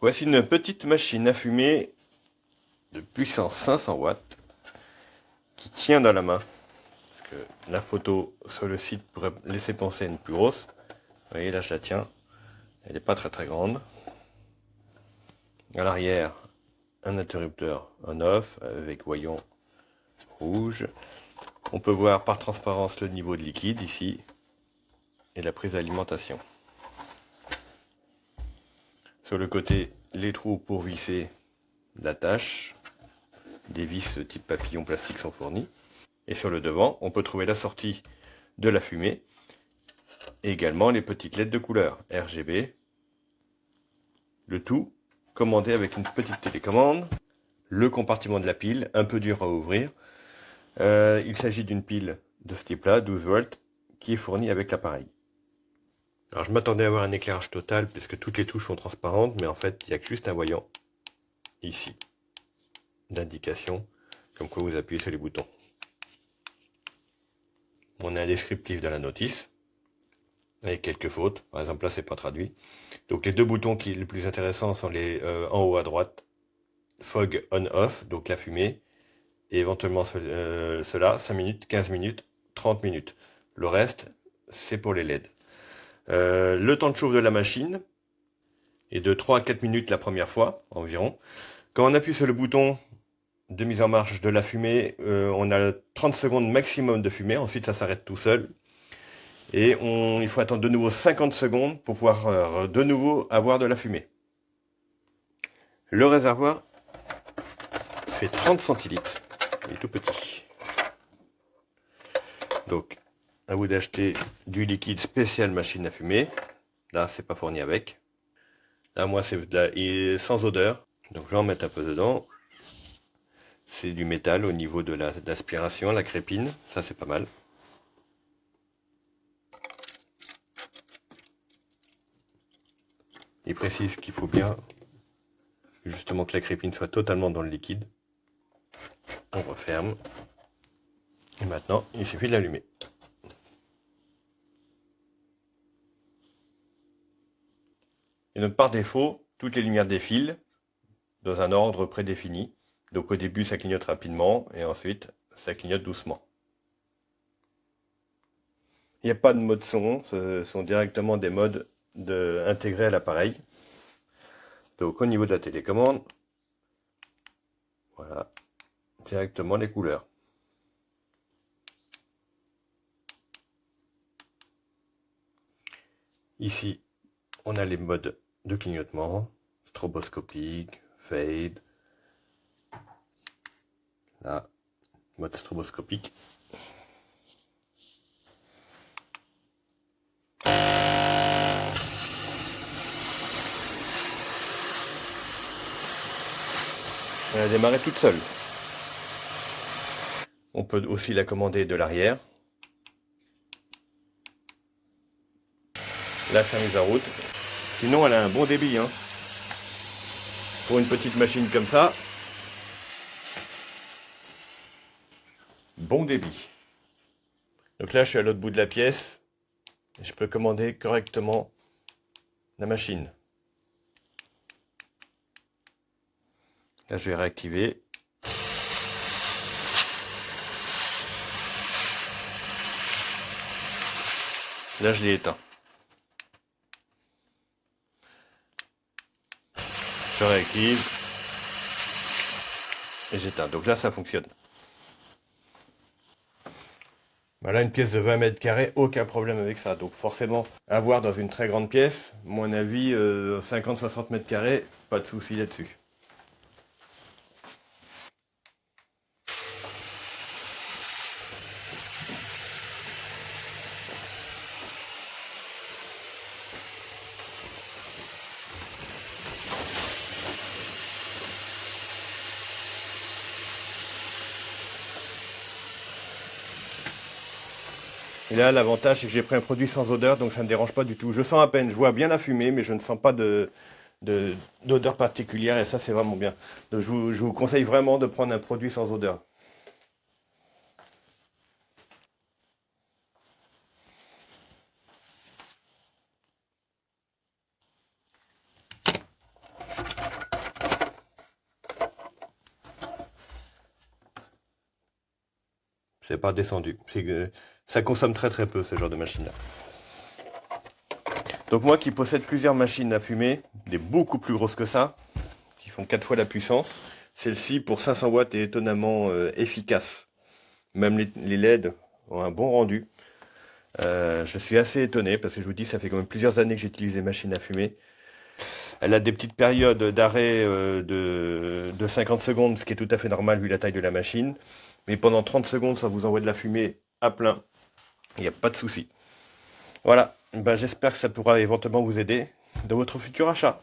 Voici une petite machine à fumer de puissance 500 watts qui tient dans la main. Parce que la photo sur le site pourrait laisser penser à une plus grosse. Vous voyez, là je la tiens. Elle n'est pas très grande. À l'arrière, un interrupteur on-off avec voyant rouge. On peut voir par transparence le niveau de liquide ici et la prise d'alimentation. Sur le côté, les trous pour visser l'attache. Des vis type papillon plastique sont fournis. Et sur le devant, on peut trouver la sortie de la fumée. Et également les petites LED de couleur RGB. Le tout commandé avec une petite télécommande. Le compartiment de la pile, un peu dur à ouvrir. Il s'agit d'une pile de ce type-là, 12 volts, qui est fournie avec l'appareil. Alors je m'attendais à avoir un éclairage total puisque toutes les touches sont transparentes, mais en fait il n'y a que juste un voyant ici d'indication comme quoi vous appuyez sur les boutons. On a un descriptif de la notice avec quelques fautes, par exemple là c'est pas traduit. Donc les deux boutons qui sont les plus intéressants sont les en haut à droite, fog on-off, donc la fumée, et éventuellement cela, 5 minutes, 15 minutes, 30 minutes. Le reste, c'est pour les LED. Le temps de chauffe de la machine est de 3 à 4 minutes la première fois, environ. Quand on appuie sur le bouton de mise en marche de la fumée, on a 30 secondes maximum de fumée, ensuite ça s'arrête tout seul. Et il faut attendre de nouveau 50 secondes pour pouvoir de nouveau avoir de la fumée. Le réservoir fait 30 centilitres, il est tout petit. Donc, à vous d'acheter du liquide spécial machine à fumer. Là, c'est pas fourni avec. Là, moi, c'est sans odeur. Donc, je vais en mettre un peu dedans. C'est du métal au niveau de l'aspiration, la crépine. Ça, c'est pas mal. Il précise qu'il faut bien, justement, que la crépine soit totalement dans le liquide. On referme. Et maintenant, il suffit de l'allumer. Et donc, par défaut, toutes les lumières défilent dans un ordre prédéfini. Donc, au début, ça clignote rapidement et ensuite, ça clignote doucement. Il n'y a pas de mode son, ce sont directement des modes intégrés à l'appareil. Donc au niveau de la télécommande, voilà, directement les couleurs. Ici, on a les modes de clignotement, stroboscopique, fade. Là, mode stroboscopique. Elle a démarré toute seule. On peut aussi la commander de l'arrière. Là, c'est mise en route. Sinon, elle a un bon débit. Hein. Pour une petite machine comme ça, bon débit. Donc là, je suis à l'autre bout de la pièce. Et je peux commander correctement la machine. Là, je vais réactiver. Là, je l'ai éteint. Je réactive. Et j'éteins. Donc là, ça fonctionne. Voilà, une pièce de 20 mètres carrés, aucun problème avec ça. Donc forcément, avoir dans une très grande pièce, à mon avis, 50-60 mètres carrés, pas de souci là-dessus. Et là, l'avantage, c'est que j'ai pris un produit sans odeur, donc ça ne me dérange pas du tout. Je sens à peine, je vois bien la fumée, mais je ne sens pas d'odeur particulière, et ça, c'est vraiment bien. Donc, je vous conseille vraiment de prendre un produit sans odeur. C'est pas descendu. Ça consomme très très peu ce genre de machine-là. Donc moi qui possède plusieurs machines à fumer, des beaucoup plus grosses que ça, qui font 4 fois la puissance, celle-ci pour 500 watts est étonnamment efficace. Même les LED ont un bon rendu. Je suis assez étonné parce que je vous dis, ça fait quand même plusieurs années que j'utilise les machines à fumer. Elle a des petites périodes d'arrêt de 50 secondes, ce qui est tout à fait normal vu la taille de la machine. Mais pendant 30 secondes, ça vous envoie de la fumée à plein. Il n'y a pas de souci. Voilà, ben, j'espère que ça pourra éventuellement vous aider dans votre futur achat.